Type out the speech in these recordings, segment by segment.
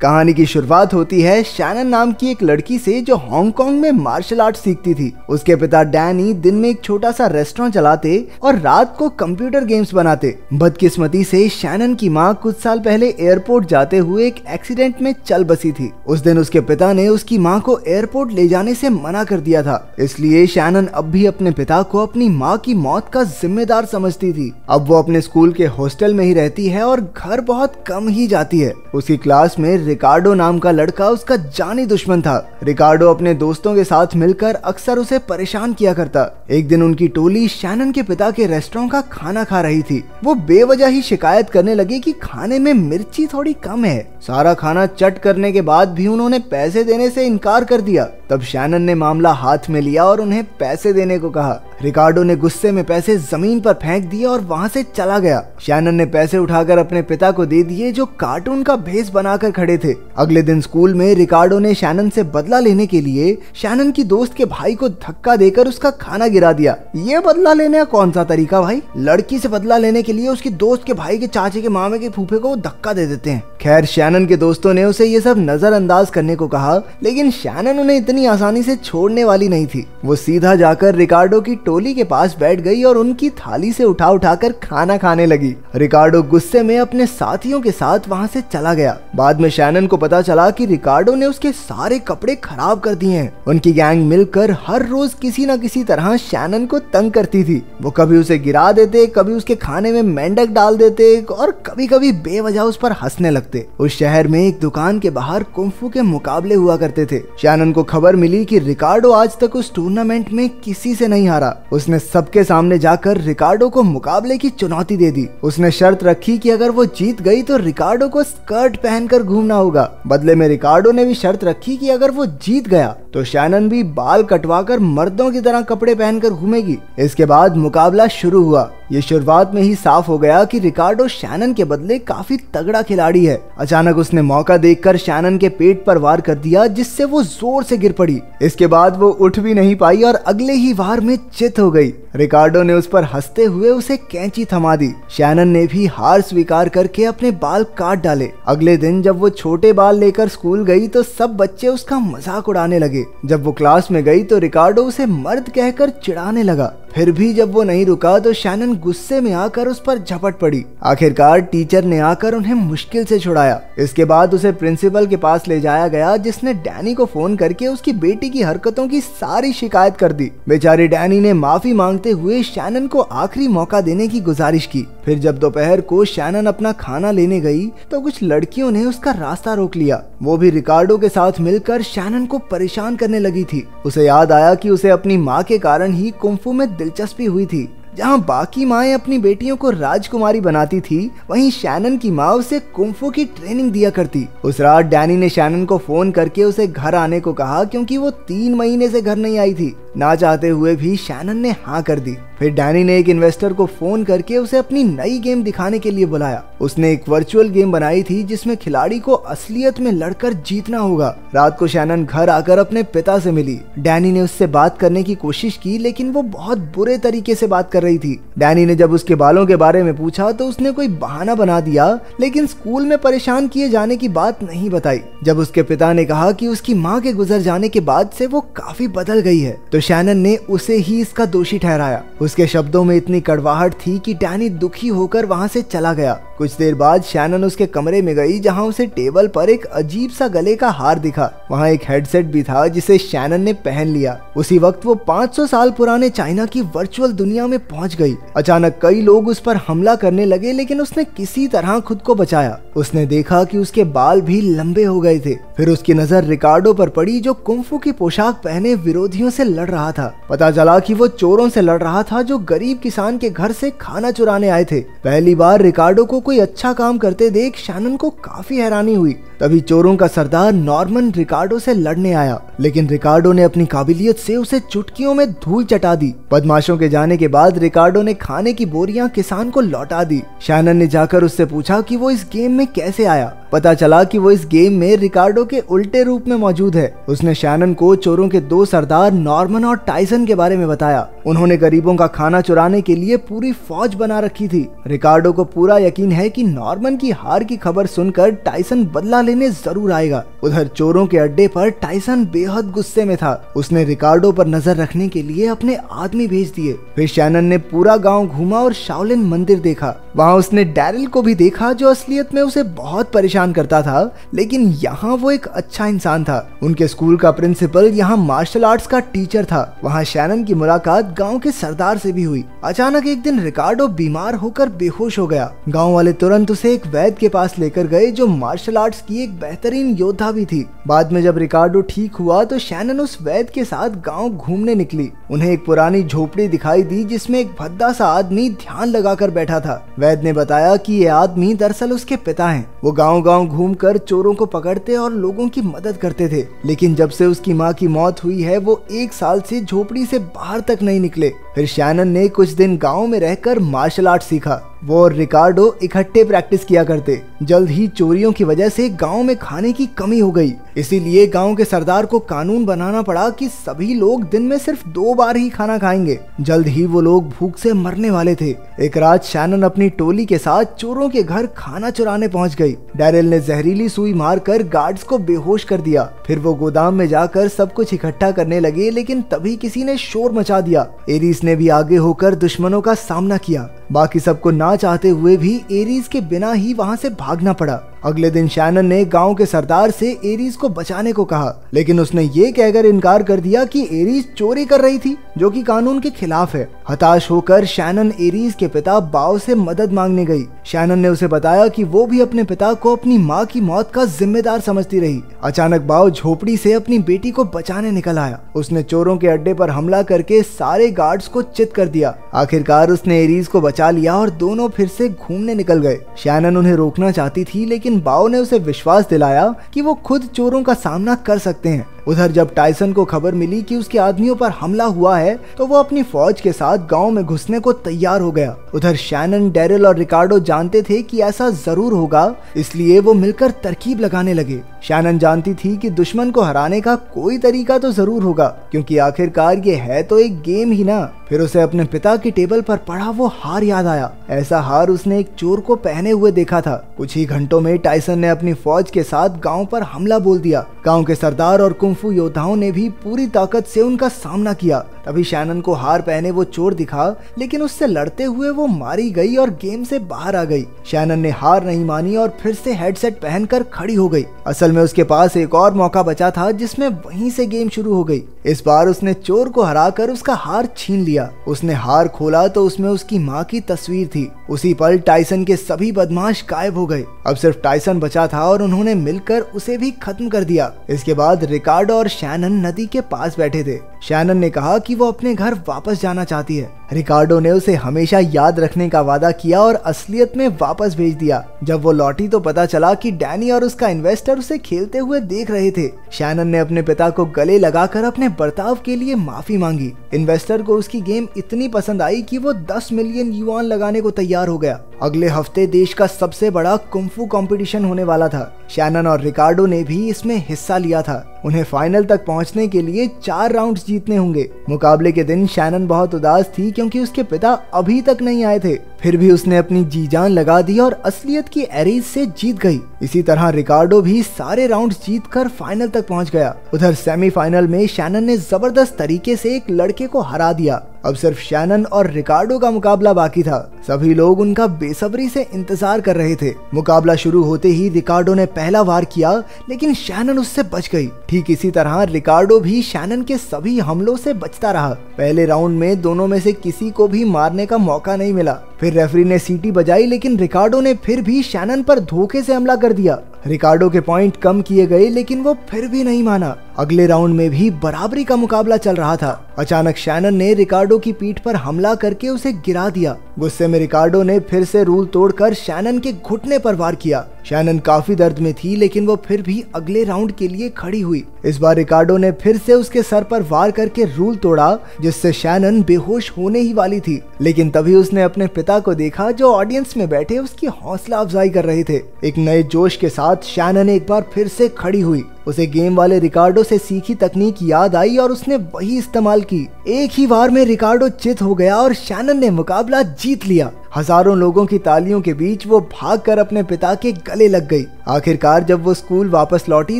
कहानी की शुरुआत होती है शैनन नाम की एक लड़की से जो हांगकांग में मार्शल आर्ट सीखती थी। उसके पिता डैनी दिन में एक छोटा सा रेस्टोरेंट चलाते और रात को कंप्यूटर गेम्स बनाते। बदकिस्मती से शैनन की माँ कुछ साल पहले एयरपोर्ट जाते हुए एक एक्सीडेंट में चल बसी थी। उस दिन उसके पिता ने उसकी माँ को एयरपोर्ट ले जाने से मना कर दिया था, इसलिए शैनन अब भी अपने पिता को अपनी माँ की मौत का जिम्मेदार समझती थी। अब वो अपने स्कूल के हॉस्टल में ही रहती है और घर बहुत कम ही जाती है। उसकी क्लास में रिकार्डो नाम का लड़का उसका जानी दुश्मन था। रिकार्डो अपने दोस्तों के साथ मिलकर अक्सर उसे परेशान किया करता। एक दिन उनकी टोली शैनन के पिता के रेस्टोरेंट का खाना खा रही थी। वो बेवजह ही शिकायत करने लगे कि खाने में मिर्ची थोड़ी कम है। सारा खाना चट करने के बाद भी उन्होंने पैसे देने से इनकार कर दिया। तब शैनन ने मामला हाथ में लिया और उन्हें पैसे देने को कहा। रिकार्डो ने गुस्से में पैसे जमीन पर फेंक दिए और वहां से चला गया। शैनन ने पैसे उठाकर अपने पिता को दे दिए जो कार्टून का भेस बनाकर खड़े थे। अगले दिन स्कूल में रिकार्डो ने शैनन से बदला लेने के लिए शैनन की दोस्त के भाई को धक्का देकर उसका खाना गिरा दिया। ये बदला लेने का कौन सा तरीका भाई? लड़की से बदला लेने के लिए उसकी दोस्त के भाई के चाचे के मामे के फूफे को धक्का दे देते हैं। खैर शैनन के दोस्तों ने उसे ये सब नजरअंदाज करने को कहा, लेकिन शैनन उन्हें इतनी आसानी से छोड़ने वाली नहीं थी। वो सीधा जाकर रिकार्डो की टोली के पास बैठ गई और उनकी थाली से उठा उठाकर खाना खाने लगी। रिकार्डो गुस्से में अपने साथियों के साथ वहां से चला गया। बाद में शैनन को पता चला कि रिकार्डो ने उसके सारे कपड़े खराब कर दिए हैं। उनकी गैंग मिलकर हर रोज किसी न किसी तरह शैनन को तंग करती थी। वो कभी उसे गिरा देते, कभी उसके खाने में मेंढक डाल देते और कभी कभी बेवजह उस पर हंसने लगते। उस शहर में एक दुकान के बाहर कुंफू के मुकाबले हुआ करते थे। शैनन को खबर मिली कि रिकार्डो आज तक उस टूर्नामेंट में किसी से नहीं हारा। उसने सबके सामने जाकर रिकार्डो को मुकाबले की चुनौती दे दी। उसने शर्त रखी कि अगर वो जीत गई तो रिकार्डो को स्कर्ट पहनकर घूमना होगा। बदले में रिकार्डो ने भी शर्त रखी कि अगर वो जीत गया तो शैनन भी बाल कटवाकर मर्दों की तरह कपड़े पहनकर घूमेगी। इसके बाद मुकाबला शुरू हुआ। ये शुरुआत में ही साफ हो गया कि रिकार्डो शैनन के बदले काफी तगड़ा खिलाड़ी है। अचानक उसने मौका देखकर शैनन के पेट पर वार कर दिया, जिससे वो जोर से गिर पड़ी। इसके बाद वो उठ भी नहीं पाई और अगले ही वार में चित हो गई। रिकार्डो ने उस पर हंसते हुए उसे कैंची थमा दी। शैनन ने भी हार स्वीकार करके अपने बाल काट डाले। अगले दिन जब वो छोटे बाल लेकर स्कूल गई तो सब बच्चे उसका मजाक उड़ाने लगे। जब वो क्लास में गई तो रिकार्डो उसे मर्द कहकर चिढ़ाने लगा। फिर भी जब वो नहीं रुका तो शैनन गुस्से में आकर उस पर झपट पड़ी। आखिरकार टीचर ने आकर उन्हें मुश्किल से छुड़ाया। इसके बाद उसे प्रिंसिपल के पास ले जाया गया, जिसने डैनी को फोन करके उसकी बेटी की हरकतों की सारी शिकायत कर दी। बेचारे डैनी ने माफी मांगते हुए शैनन को आखिरी मौका देने की गुजारिश की। फिर जब दोपहर को शैनन अपना खाना लेने गई तो कुछ लड़कियों ने उसका रास्ता रोक लिया। वो भी रिकार्डो के साथ मिलकर शैनन को परेशान करने लगी थी। उसे याद आया कि उसे अपनी माँ के कारण ही कुंफू में दिलचस्पी हुई थी। जहाँ बाकी माएं अपनी बेटियों को राजकुमारी बनाती थी, वहीं शैनन की माँ उसे कुंफू की ट्रेनिंग दिया करती। उस रात डैनी ने शैनन को फोन करके उसे घर आने को कहा, क्योंकि वो 3 महीने से घर नहीं आई थी। ना चाहते हुए भी शैनन ने हाँ कर दी। फिर डैनी ने एक इन्वेस्टर को फोन करके उसे अपनी नई गेम दिखाने के लिए बुलाया। उसने एक वर्चुअल गेम बनाई थी जिसमें खिलाड़ी को असलियत में लड़कर जीतना होगा। रात को शैनन घर आकर अपने पिता से मिली। डैनी ने उससे बात करने की कोशिश की, लेकिन वो बहुत बुरे तरीके से बात कर रही थी। डैनी ने जब उसके बालों के बारे में पूछा तो उसने कोई बहाना बना दिया, लेकिन स्कूल में परेशान किए जाने की बात नहीं बताई। जब उसके पिता ने कहा कि उसकी माँ के गुजर जाने के बाद से वो काफी बदल गई है, तो शैनन ने उसे ही इसका दोषी ठहराया। उसके शब्दों में इतनी कड़वाहट थी कि डैनी दुखी होकर वहां से चला गया। कुछ देर बाद शैनन उसके कमरे में गई, जहां उसे टेबल पर एक अजीब सा गले का हार दिखा। वहां एक हेडसेट भी था जिसे शैनन ने पहन लिया। उसी वक्त वो 500 साल पुराने चाइना की वर्चुअल दुनिया में पहुंच गई। अचानक कई लोग उस पर हमला करने लगे, लेकिन उसने किसी तरह खुद को बचाया। उसने देखा कि उसके बाल भी लंबे हो गए थे। फिर उसकी नजर रिकार्डो पर पड़ी, जो कुंफू की पोशाक पहने विरोधियों से लड़ रहा था। पता चला कि वो चोरों से लड़ रहा था जो गरीब किसान के घर से खाना चुराने आए थे। पहली बार रिकार्डो को कोई अच्छा काम करते देख शैनन को काफी हैरानी हुई। तभी चोरों का सरदार नॉर्मन रिकार्डो से लड़ने आया, लेकिन रिकार्डो ने अपनी काबिलियत से उसे चुटकियों में धूल चटा दी। बदमाशों के जाने के बाद रिकार्डो ने खाने की बोरियां किसान को लौटा दी। शैनन ने जाकर उससे पूछा कि वो इस गेम में कैसे आया। पता चला कि वो इस गेम में रिकार्डो के उल्टे रूप में मौजूद है। उसने शैनन को चोरों के 2 सरदार नॉर्मन और टाइसन के बारे में बताया। उन्होंने गरीबों का खाना चुराने के लिए पूरी फौज बना रखी थी। रिकार्डो को पूरा यकीन है कि नॉर्मन की हार की खबर सुनकर टाइसन बदला लेने जरूर आएगा। उधर चोरों के अड्डे पर टाइसन बेहद गुस्से में था। उसने रिकार्डो पर नजर रखने के लिए अपने आदमी भेज दिए। फिर शैनन ने पूरा गांव घूमा और शाओलिन मंदिर देखा। वहाँ उसने डैरिल को भी देखा जो असलियत में उसे बहुत परेशान करता था, लेकिन यहाँ वो एक अच्छा इंसान था। उनके स्कूल का प्रिंसिपल यहाँ मार्शल आर्ट्स का टीचर था। वहाँ शैनन की मुलाकात गांव के सरदार से भी हुई। अचानक एक दिन रिकार्डो बीमार होकर बेहोश हो गया। गांव वाले तुरंत उसे एक वैद्य के पास लेकर गए जो मार्शल आर्ट्स की एक बेहतरीन योद्धा भी थी। बाद में जब रिकार्डो ठीक हुआ तो शैनन उस वैद्य के साथ गांव घूमने निकली। उन्हें एक पुरानी झोपड़ी दिखाई दी जिसमें एक भद्दा सा आदमी ध्यान लगाकर बैठा था। वैद्य ने बताया कि ये आदमी दरअसल उसके पिता हैं। वो गांव-गांव घूमकर चोरों को पकड़ते और लोगों की मदद करते थे, लेकिन जब से उसकी माँ की मौत हुई है वो 1 साल से झोपड़ी से बाहर तक नहीं निकले। फिर शैनन ने कुछ दिन गांव में रहकर मार्शल आर्ट सीखा। वो और रिकार्डो इकट्ठे प्रैक्टिस किया करते। जल्द ही चोरियों की वजह से गांव में खाने की कमी हो गई, इसीलिए गांव के सरदार को कानून बनाना पड़ा कि सभी लोग दिन में सिर्फ 2 बार ही खाना खाएंगे। जल्द ही वो लोग भूख से मरने वाले थे। एक रात शैनन अपनी टोली के साथ चोरों के घर खाना चुराने पहुंच गई। डैरिल ने जहरीली सुई मारकर गार्ड्स को बेहोश कर दिया। फिर वो गोदाम में जाकर सब कुछ इकट्ठा करने लगे, लेकिन तभी किसी ने शोर मचा दिया। एरिस ने भी आगे होकर दुश्मनों का सामना किया। बाकी सबको ना चाहते हुए भी एरिस के बिना ही वहाँ से भागना पड़ा। अगले दिन शैनन ने गांव के सरदार से एरिस को बचाने को कहा, लेकिन उसने ये कहकर इनकार कर दिया कि एरिस चोरी कर रही थी, जो कि कानून के खिलाफ है। हताश होकर शैनन एरिस के पिता बाव से मदद मांगने गई। शैनन ने उसे बताया कि वो भी अपने पिता को अपनी माँ की मौत का जिम्मेदार समझती रही। अचानक बाव झोपड़ी से अपनी बेटी को बचाने निकल आया। उसने चोरों के अड्डे पर हमला करके सारे गार्ड्स को चित कर दिया। आखिरकार उसने एरिस को बचा लिया और दोनों फिर से घूमने निकल गए। शैनन उन्हें रोकना चाहती थी, लेकिन बाव ने उसे विश्वास दिलाया कि वो खुद चोरों का सामना कर सकते हैं। उधर जब टाइसन को खबर मिली कि उसके आदमियों पर हमला हुआ है तो वो अपनी फौज के साथ गांव में घुसने को तैयार हो गया। उधर शैनन, डैरिल और रिकार्डो जानते थे कि ऐसा जरूर होगा, इसलिए वो मिलकर तरकीब लगाने लगे। शैनन जानती थी कि दुश्मन को हराने का कोई तरीका तो जरूर होगा, क्योंकि आखिरकार ये है तो एक गेम ही ना। फिर उसे अपने पिता की टेबल पर पड़ा वो हार याद आया। ऐसा हार उसने एक चोर को पहने हुए देखा था। कुछ ही घंटों में टाइसन ने अपनी फौज के साथ गांव पर हमला बोल दिया। गांव के सरदार और कुंफू योद्धाओं ने भी पूरी ताकत से उनका सामना किया। तभी शैनन को हार पहने वो चोर दिखा, लेकिन उससे लड़ते हुए वो मारी गई और गेम से बाहर आ गई। शैनन ने हार नहीं मानी और फिर से हेडसेट पहनकर खड़ी हो गई। असल में उसके पास एक और मौका बचा था, जिसमें वहीं से गेम शुरू हो गई। इस बार उसने चोर को हराकर उसका हार छीन लिया। उसने हार खोला तो उसमें उसकी माँ की तस्वीर थी। उसी पल टाइसन के सभी बदमाश गायब हो गए। अब सिर्फ टाइसन बचा था और उन्होंने मिलकर उसे भी खत्म कर दिया। इसके बाद रिकार्डो और शैनन नदी के पास बैठे थे। शैनन ने कहा कि वो अपने घर वापस जाना चाहती है। रिकार्डो ने उसे हमेशा याद रखने का वादा किया और असलियत में वापस भेज दिया। जब वो लौटी तो पता चला कि डैनी और उसका इन्वेस्टर उसे खेलते हुए देख रहे थे। शैनन ने अपने पिता को गले लगाकर अपने बर्ताव के लिए माफी मांगी। इन्वेस्टर को उसकी गेम इतनी पसंद आई कि वो 10 मिलियन युआन लगाने को तैयार हो गया। अगले हफ्ते देश का सबसे बड़ा कुंफू कंपटीशन होने वाला था। शैनन और रिकार्डो ने भी इसमें हिस्सा लिया था। उन्हें फाइनल तक पहुंचने के लिए 4 राउंड्स जीतने होंगे। मुकाबले के दिन शैनन बहुत उदास थी, क्योंकि उसके पिता अभी तक नहीं आए थे। फिर भी उसने अपनी जी जान लगा दी और असलियत की एरिस से जीत गई। इसी तरह रिकार्डो भी सारे राउंड्स जीतकर फाइनल तक पहुंच गया। उधर सेमीफाइनल में शैनन ने जबरदस्त तरीके से एक लड़के को हरा दिया। अब सिर्फ शैनन और रिकार्डो का मुकाबला बाकी था। सभी लोग उनका बेसब्री से इंतजार कर रहे थे। मुकाबला शुरू होते ही रिकार्डो ने पहला वार किया, लेकिन शैनन उससे बच गई। ठीक इसी तरह रिकार्डो भी शैनन के सभी हमलों से बचता रहा। पहले राउंड में दोनों में से किसी को भी मारने का मौका नहीं मिला। फिर रेफरी ने सीटी बजाई, लेकिन रिकार्डो ने फिर भी शैनन पर धोखे से हमला कर दिया। रिकार्डो के पॉइंट कम किए गए, लेकिन वो फिर भी नहीं माना। अगले राउंड में भी बराबरी का मुकाबला चल रहा था। अचानक शैनन ने रिकार्डो की पीठ पर हमला करके उसे गिरा दिया। गुस्से में रिकार्डो ने फिर से रूल तोड़कर शैनन के घुटने पर वार किया। शैनन काफी दर्द में थी, लेकिन वो फिर भी अगले राउंड के लिए खड़ी हुई। इस बार रिकार्डो ने फिर से उसके सर पर वार करके रूल तोड़ा, जिससे शैनन बेहोश होने ही वाली थी। लेकिन तभी उसने अपने पिता को देखा, जो ऑडियंस में बैठे उसकी हौसला अफजाई कर रहे थे। एक नए जोश के साथ रात शैनन एक बार फिर से खड़ी हुई। उसे गेम वाले रिकार्डो से सीखी तकनीक याद आई और उसने वही इस्तेमाल की। एक ही बार में रिकार्डो चित हो गया और शैनन ने मुकाबला जीत लिया। हजारों लोगों की तालियों के बीच वो भागकर अपने पिता के गले लग गई। आखिरकार जब वो स्कूल वापस लौटी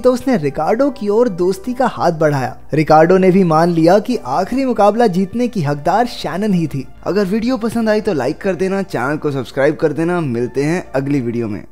तो उसने रिकार्डो की ओर दोस्ती का हाथ बढ़ाया। रिकार्डो ने भी मान लिया कि आखिरी मुकाबला जीतने की हकदार शैनन ही थी। अगर वीडियो पसंद आई तो लाइक कर देना, चैनल को सब्सक्राइब कर देना। मिलते हैं अगली वीडियो में।